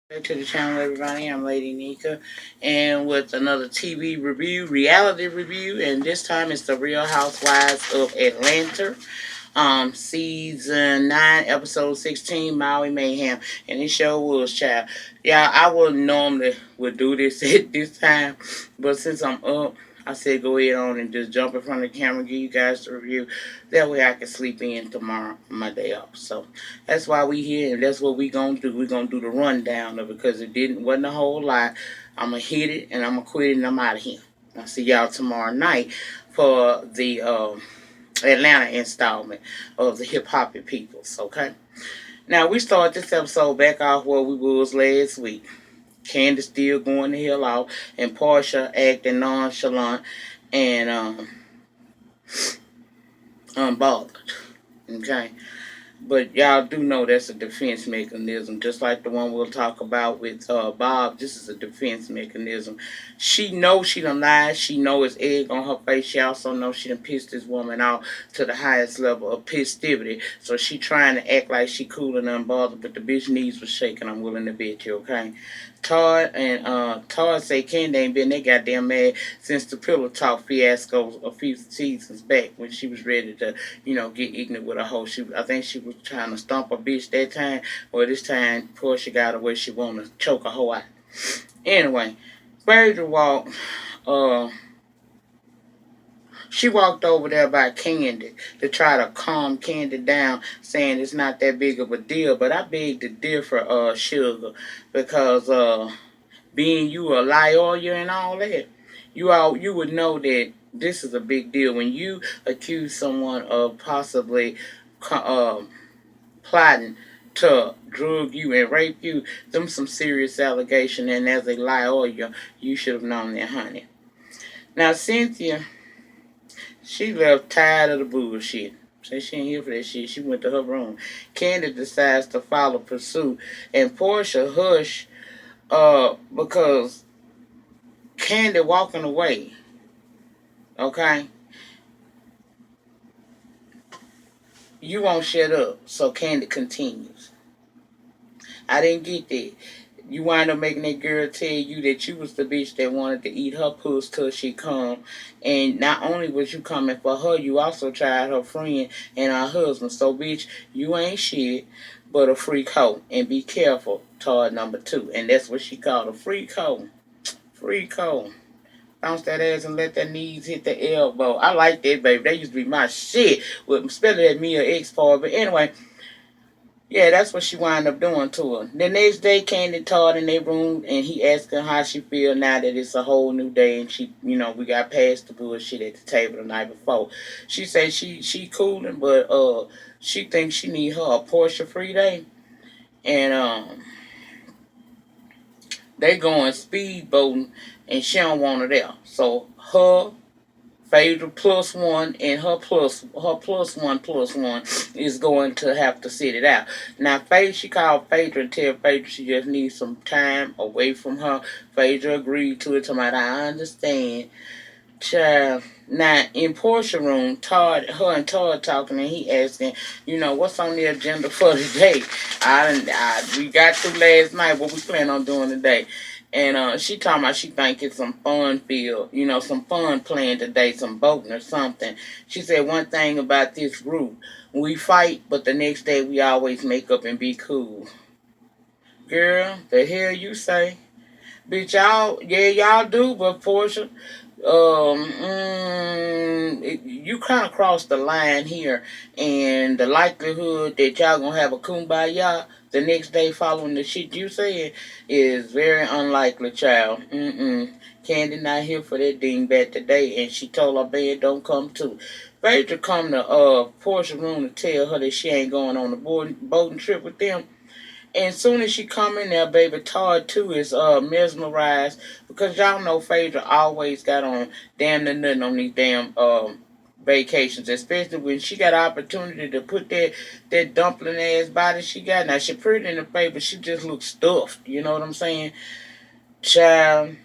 Back to the channel, everybody. I'm Lady Nika, and with another TV review, reality review, and this time it's the Real Housewives of Atlanta, season 9, episode 16, Maui Mayhem, and this show was child. Yeah, I would normally would do this at this time, but since I'm up, I said go ahead on and just jump in front of the camera, give you guys the review. That way I can sleep in tomorrow, my day off. So that's why we here, and that's what we gonna do. We gonna do the rundown of it because wasn't a whole lot. I'm gonna hit it and I'm gonna quit it and I'm out of here. I'll see y'all tomorrow night for the Atlanta installment of the Hip Hoppy Peoples. Okay. Now we start this episode back off where we was last week. Kandi still going the hell out, and Porsha acting nonchalant and unbothered. Okay. But y'all do know that's a defense mechanism, just like the one we'll talk about with Bob. This is a defense mechanism. She knows she done lied. She knows it's egg on her face. She also knows she done pissed this woman off to the highest level of pistivity. So she trying to act like she cool and unbothered, but the bitch knees was shaking. I'm willing to bet you, okay? Todd say Kandi ain't been that goddamn mad since the pillow talk fiasco a few seasons back when she was ready to, get ignorant with a hoe. I think she was trying to stomp a bitch that time, or this time Porsche got her where she wanted to choke a hoe out. Anyway, Phaedra uh, she walked over there by Kandi to try to calm Kandi down, saying it's not that big of a deal. But I beg to differ, Sugar, because being you a lawyer and all that, you would know that this is a big deal when you accuse someone of possibly plotting to drug you and rape you. Them some serious allegation, and as a lawyer, you should have known that, honey. Now Cynthia, she left tired of the bullshit. Say she ain't here for that shit. She went to her room. Kandi decides to follow pursuit, and Porsha hush because Kandi walking away. Okay, you won't shut up, so Kandi continues. I didn't get that. You wind up making that girl tell you that you was the bitch that wanted to eat her puss till she come. And not only was you coming for her, you also tried her friend and her husband. So, bitch, you ain't shit but a freak hoe. And be careful, Todd number 2. And that's what she called a freak hoe. Freak hoe. Bounce that ass and let that knees hit the elbow. I like that, baby. That used to be my shit. With spelling at me or ex-part. But anyway, yeah, that's what she wound up doing to her. The next day, Kandi Todd in their room, and he asked her how she feel now that it's a whole new day, and she, we got past the bullshit at the table the night before. She said she cooling, but she thinks she need her a Porsche free day, and they going speedboating, and she don't want her there. So her Phaedra plus one and her plus one is going to have to sit it out. Now she called Phaedra and tell Phaedra she just needs some time away from her. Phaedra agreed to it. Somebody, I understand. Child. Now in Porsche room, her and Todd talking, and he asking, what's on the agenda for today? We got through last night. What we plan on doing today? And she talking about she think it's some fun filled, some fun playing today, some boating or something. She said one thing about this group, we fight, but the next day we always make up and be cool. Girl, the hell you say? Bitch, y'all do, but Porsha, you kind of crossed the line here, and the likelihood that y'all gonna have a kumbaya the next day following the shit you said is very unlikely, child. Kandi not here for that dingbat today, and she told her band don't come too. Phaedra come to Portia's room to tell her that she ain't going on the boating trip with them. And soon as she come in there, baby, Todd too is mesmerized because y'all know Phaedra always got on damn near nothing on these damn vacations, especially when she got an opportunity to put that dumpling ass body she got. Now she pretty in the face, but she just looks stuffed. You know what I'm saying? Child.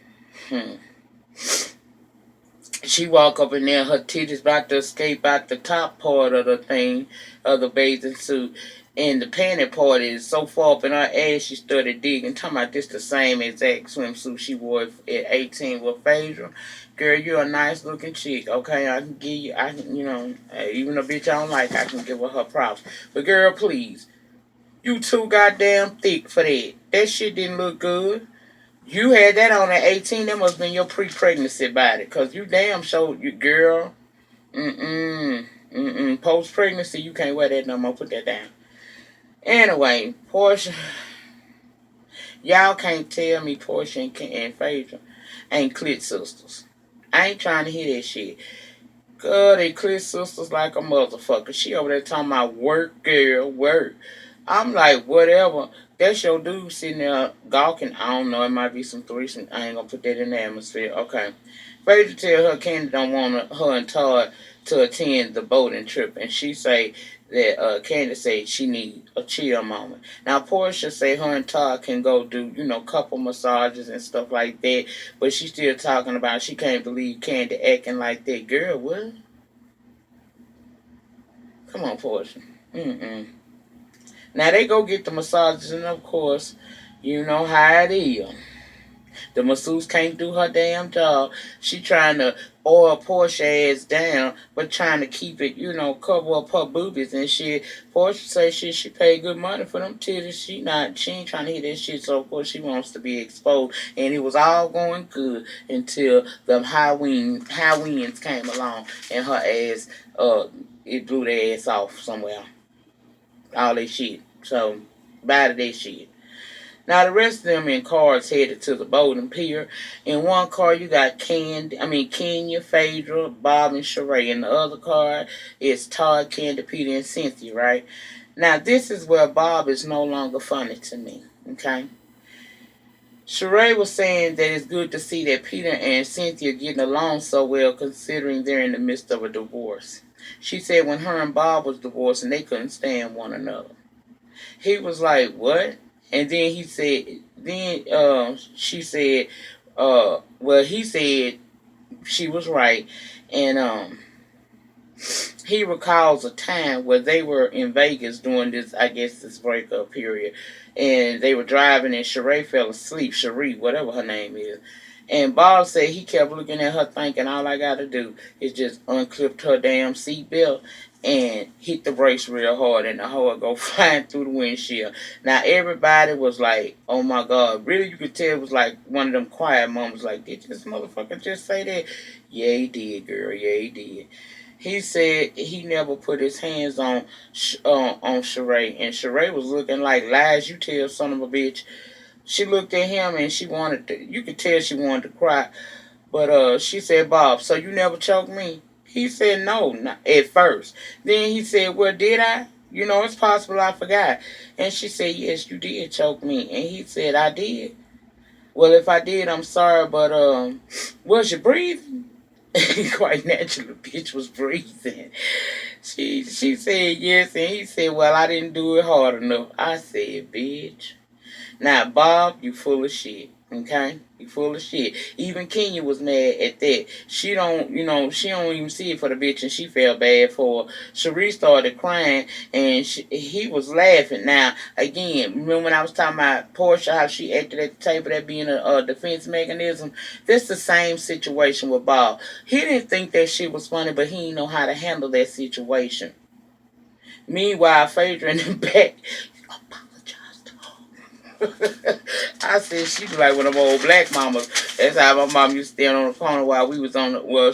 She walk up in there, her titties about to escape out the top part of the thing, of the bathing suit. And the panty part is so far up in her ass, she started digging. Talking about this the same exact swimsuit she wore at 18 with Phaedra. Girl, you're a nice looking chick. Okay, I can give you, I can, even a bitch I don't like, I can give her props. But girl, please, you too goddamn thick for that. That shit didn't look good. You had that on at 18. That must have been your pre-pregnancy body. Because you damn showed you, girl. Post-pregnancy, you can't wear that no more. Put that down. Anyway, Porsha, y'all can't tell me Porsha and Phaedra ain't clit sisters. I ain't trying to hear that shit. God, they clit sisters like a motherfucker. She over there talking about work, girl, work. I'm like, whatever. That's your dude sitting there gawking. I don't know. It might be some threesome. I ain't gonna put that in the atmosphere. Okay. Phaedra tell her Kandi don't want her and Todd to attend the boating trip, and she say that Kandi say she need a chill moment. Now Porsha say her and Todd can go do couple massages and stuff like that, but she still talking about she can't believe Kandi acting like that. Girl, what? Come on, Porsha. Now they go get the massages, and of course, you know how it is. The masseuse can't do her damn job. She trying to oil Porsche ass down, but trying to keep it, cover up her boobies and shit. Porsche say she paid good money for them titties. She ain't trying to hear that shit, so of course she wants to be exposed. And it was all going good until the high winds came along and her ass, it blew the ass off somewhere. All that shit. So, bye to that shit. Now the rest of them in cars headed to the boating pier. In one car you got Kenya, Phaedra, Bob, and Sheree. In the other car is Todd, Kandi, Peter, and Cynthia, right? Now this is where Bob is no longer funny to me. Okay. Sheree was saying that it's good to see that Peter and Cynthia getting along so well considering they're in the midst of a divorce. She said when her and Bob was divorced and they couldn't stand one another. He was like, what? And then she said, well, he said she was right. And he recalls a time where they were in Vegas during this, I guess, this breakup period. And they were driving and Sheree fell asleep. Sheree, whatever her name is. And Bob said he kept looking at her thinking all I got to do is just unclip her damn seatbelt and hit the brakes real hard and the hoe go flying through the windshield. Now everybody was like, oh my God. Really you could tell it was like one of them quiet moments like, did this motherfucker just say that? Yeah, he did, girl. Yeah, he did. He said he never put his hands on Sheree. And Sheree was looking like, lies you tell, son of a bitch. She looked at him and you could tell she wanted to cry. But she said, Bob, so you never choked me? He said, no, not at first. Then he said, well, did I? It's possible I forgot. And she said, yes, you did choke me. And he said, I did. Well, if I did, I'm sorry, but was you breathing? Quite naturally, the bitch was breathing. She said yes, and he said, well, I didn't do it hard enough. I said, bitch. Now, Bob, you full of shit. Okay? You full of shit. Even Kenya was mad at that. She don't even see it for the bitch, and she felt bad for her. Sheree started crying, and he was laughing. Now, again, remember when I was talking about Porsha, how she acted at the table, that being a defense mechanism? This the same situation with Bob. He didn't think that shit was funny, but he didn't know how to handle that situation. Meanwhile, Phaedra in the back, I said she was like one of them old black mamas. That's how my mom used to stand on the corner while we was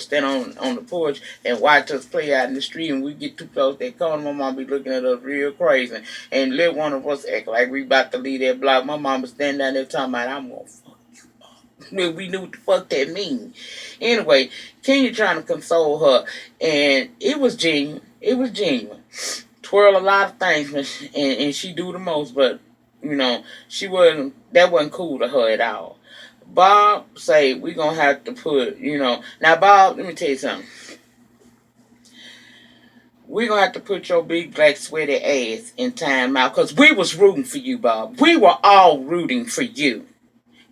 stand on the porch and watch us play out in the street. And we get too close to that corner, my mom be looking at us real crazy. And let one of us act like we about to leave that block. My mom was standing down there talking about, I'm gonna fuck you up. We knew what the fuck that mean. Anyway, Kenya trying to console her, and it was genuine. It was genuine. Twirl a lot of things, and she do the most, but that wasn't cool to her at all. Bob say we gonna have to put, now Bob, let me tell you something. We gonna have to put your big black sweaty ass in time out, because we was rooting for you, Bob. We were all rooting for you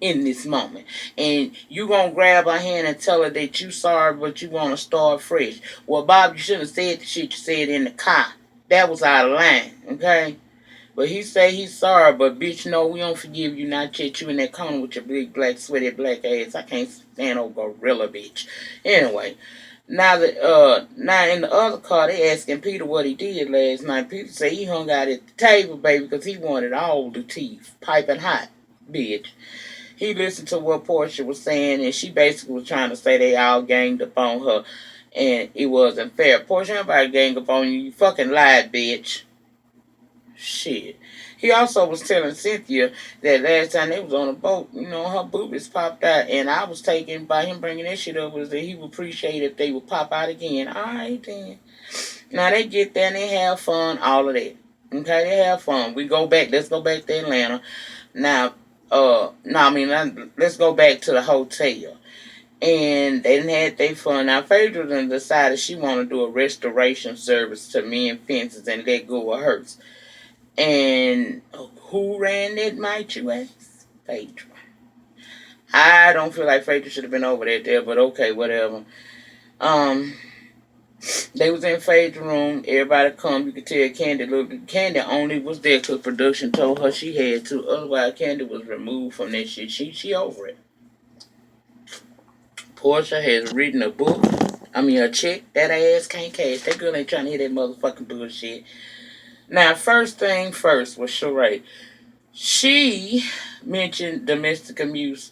in this moment. And you gonna grab her hand and tell her that you sorry, but you wanna start fresh. Well, Bob, you should have said the shit you said in the car. That was out of line, okay? But he say he's sorry, but bitch, no, we don't forgive you. Not yet. You in that corner with your big black sweaty black ass. I can't stand no gorilla, bitch. Anyway, now in the other car, they asking Peter what he did last night. Peter say he hung out at the table, baby, because he wanted all the teeth, piping hot, bitch. He listened to what Porsha was saying, and she basically was trying to say they all ganged up on her, and it wasn't fair. Porsha, nobody gang up on you. You fucking lied, bitch. Shit. He also was telling Cynthia that last time they was on a boat, her boobies popped out, and I was taken by him bringing that shit up was that he would appreciate if they would pop out again. All right, then. Now they get there and they have fun, all of that. Okay, they have fun. We go back. Let's go back to Atlanta. Now, no, I mean, let's go back to the hotel. And they didn't have their fun. Now, Phaedra then decided she want to do a restoration service to men fences and let go of hers. And who ran that, might you ask? Phaedra. I don't feel like Phaedra should have been over there, but okay, whatever. They was in Phaedra's room. Everybody come. You could tell Kandi only was there because production told her she had to. Otherwise, Kandi was removed from that shit. She over it. Porsha has written a book. A check that ass can't cash. That girl ain't trying to hear that motherfucking bullshit. Now, first thing first was Sheree. She mentioned domestic abuse.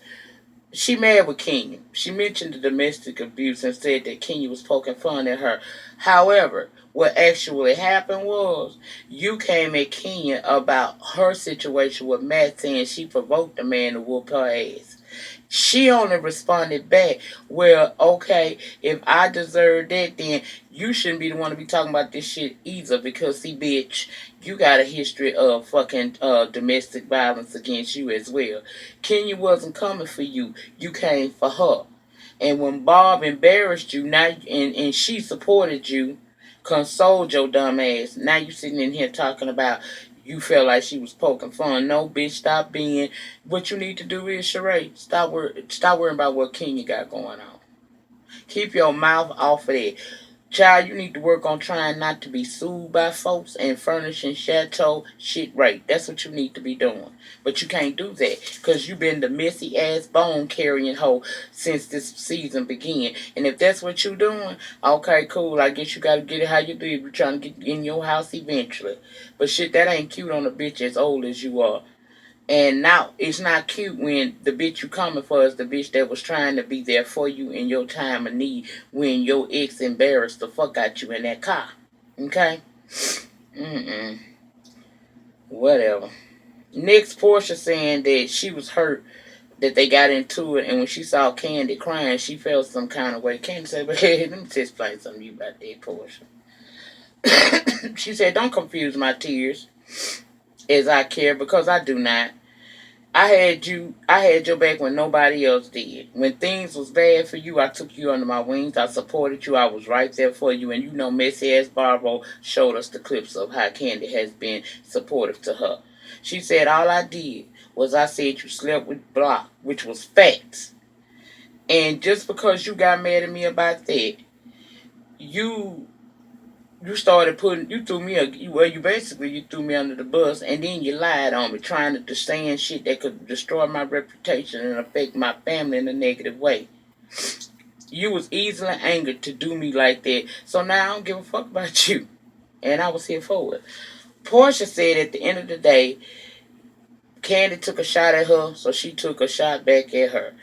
She mad with Kenya. She mentioned the domestic abuse and said that Kenya was poking fun at her. However, what actually happened was you came at Kenya about her situation with Matt saying she provoked the man to whoop her ass. She only responded back, well, okay, if I deserve that, then you shouldn't be the one to be talking about this shit either because, see, bitch, you got a history of fucking domestic violence against you as well. Kenya wasn't coming for you. You came for her. And when Bob embarrassed you, now and she supported you, consoled your dumb ass, now you sitting in here talking about you felt like she was poking fun. No, bitch, stop being. What you need to do is, Sheree, stop worrying about what Kenya got going on. Keep your mouth off of that. Child, you need to work on trying not to be sued by folks and furnishing chateau shit right. That's what you need to be doing. But you can't do that because you've been the messy ass bone carrying hoe since this season began. And if that's what you're doing, okay, cool. I guess you got to get it how you do. You're trying to get in your house eventually. But shit, that ain't cute on a bitch as old as you are. And now it's not cute when the bitch you coming for is the bitch that was trying to be there for you in your time of need when your ex embarrassed the fuck out you in that car. Okay? Whatever. Next, Porsha saying that she was hurt that they got into it, and when she saw Kandi crying, she felt some kind of way. Kandi said, but hey, let me just explain something to you about that, Porsha. She said, don't confuse my tears as I care because I do not. I had your back when nobody else did. When things was bad for you, I took you under my wings. I supported you. I was right there for you. And messy ass Barbara showed us the clips of how Kandi has been supportive to her. She said all I did was I said you slept with Block, which was facts. And just because you got mad at me about that, you started you threw me you threw me under the bus, and then you lied on me, trying to saying shit that could destroy my reputation and affect my family in a negative way. You was easily angered to do me like that, so now I don't give a fuck about you, and I was here for it. Porsha said at the end of the day, Kandi took a shot at her, so she took a shot back at her.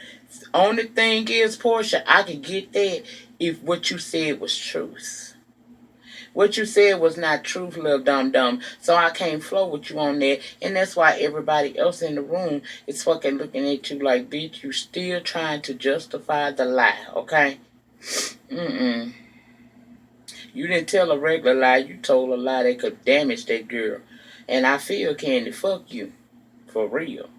Only thing is, Porsha, I could get that if what you said was truth. What you said was not truth, little dum-dum. So I can't flow with you on that. And that's why everybody else in the room is fucking looking at you like, bitch, you still trying to justify the lie, okay? You didn't tell a regular lie. You told a lie that could damage that girl. And I feel, Kandi, fuck you. For real.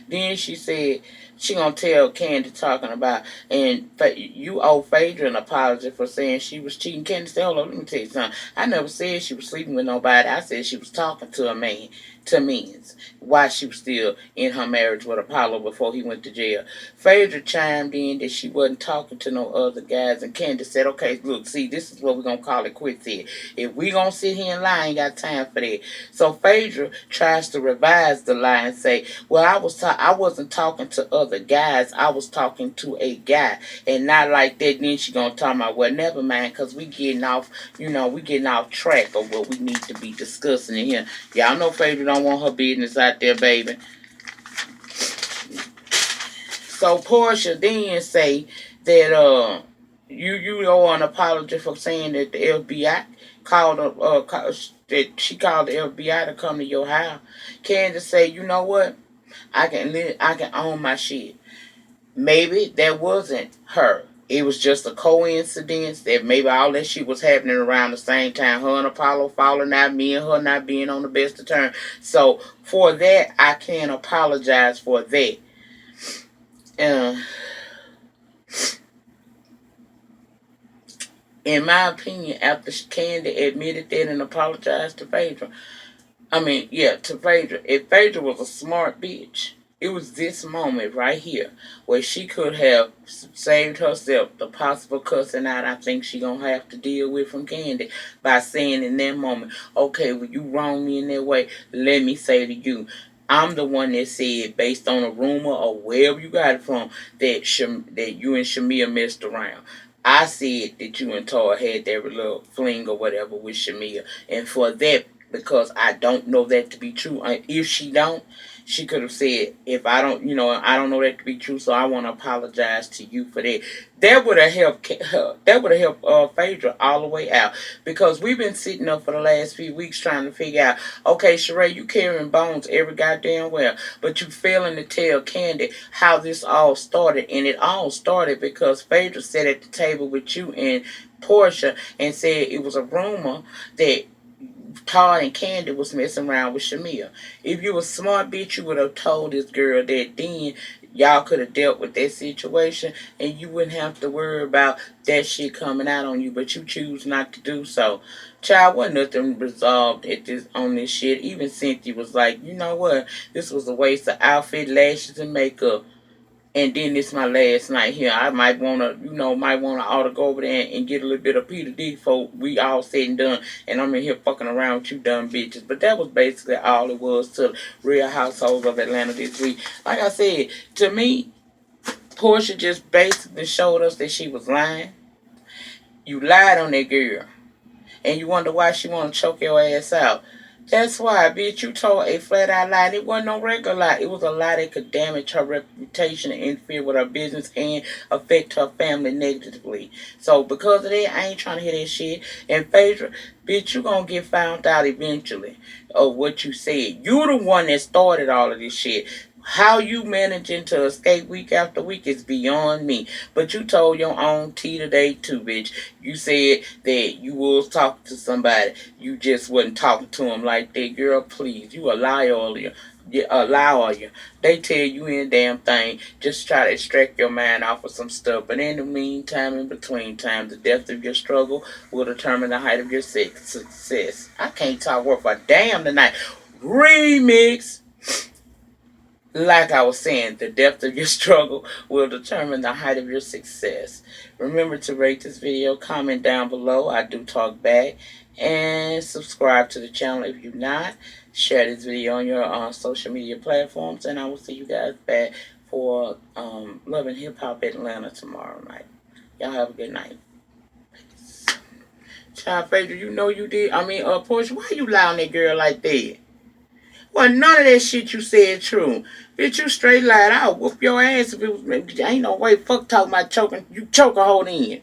Then she said she gonna tell Kandi talking about, and you owe Phaedra an apology for saying she was cheating. Kandi said, hold on, let me tell you something. I never said she was sleeping with nobody. I said she was talking to a man. to men's while she was still in her marriage with Apollo before he went to jail. Phaedra chimed in that she wasn't talking to no other guys, and Candace said, okay, look, see, this is what we're going to call it quits here. If we going to sit here and lie, I ain't got time for that. So Phaedra tries to revise the lie and say, well, I wasn't talking to other guys. I was talking to a guy, and not like that. Then she going to talk about, well, never mind, because we getting off, we getting off track of what we need to be discussing in here. Y'all know Phaedra don't want her business out there, baby. So Porsha then say that you owe an apology for saying that the FBI that she called the FBI to come to your house. Candace say, you know what? I can own my shit. Maybe that wasn't her. It was just a coincidence that maybe all that shit was happening around the same time. Her and Apollo falling out, me and her not being on the best of terms. So for that, I can apologize for that. Uh, in my opinion, after Candy admitted that and apologized to Phaedra, to Phaedra. If Phaedra was a smart bitch, it was this moment right here where she could have saved herself the possible cussing out I think she gonna have to deal with from Candy by saying in that moment, okay, well you wrong me in that way, let me say to you, I'm the one that said, based on a rumor or wherever you got it from, that you and Shamia messed around. I said that you and Tar had that little fling or whatever with Shamia, and for that, because I don't know that to be true. If she don't, she could have said, if I don't, I don't know that to be true, so I want to apologize to you for that. That would have helped her. That would have helped Phaedra all the way out, because we've been sitting up for the last few weeks trying to figure out, okay, Sheree, you carrying bones every goddamn well, but you failing to tell Kandi how this all started, and it all started because Phaedra sat at the table with you and Porsha and said it was a rumor that Todd and Candy was messing around with Shamia. If you were smart bitch, you would have told this girl that then y'all could have dealt with that situation and you wouldn't have to worry about that shit coming out on you, but you choose not to do so. Child, wasn't nothing resolved on this shit. Even Cynthia was like, you know what? This was a waste of outfit, lashes, and makeup. And then this my last night here. I might wanna, ought to go over there and get a little bit of Peter D before we all said and done. And I'm in here fucking around with you dumb bitches. But that was basically all it was to Real Households of Atlanta this week. Like I said, to me, Porsha just basically showed us that she was lying. You lied on that girl. And you wonder why she wanna choke your ass out. That's why, bitch, you told a flat out lie. And it wasn't no regular lie. It was a lie that could damage her reputation and interfere with her business and affect her family negatively. So because of that, I ain't trying to hear that shit. And Phaedra, bitch, you gonna get found out eventually of what you said. You the one that started all of this shit. How you managing to escape week after week is beyond me. But you told your own tea today too, bitch. You said that you was talking to somebody. You just wasn't talking to them like that. Girl, please. You a liar all you. Allow you. They tell you any damn thing. Just try to extract your mind off of some stuff. But in the meantime, in between time, the depth of your struggle will determine the height of your success. I can't talk worth a damn tonight. Remix. Like I was saying, the depth of your struggle will determine the height of your success. Remember to rate this video, comment down below. I do talk back. And subscribe to the channel if you're not. Share this video on your social media platforms. And I will see you guys back for Love and Hip Hop Atlanta tomorrow night. Y'all have a good night. Child Phaedra, you know you did. Porsha, why you lie on that girl like that? Well, none of that shit you said true. Bitch, you straight lied. I'll whoop your ass if it was. Ain't no way. Fuck talking about choking. You choke a whole in.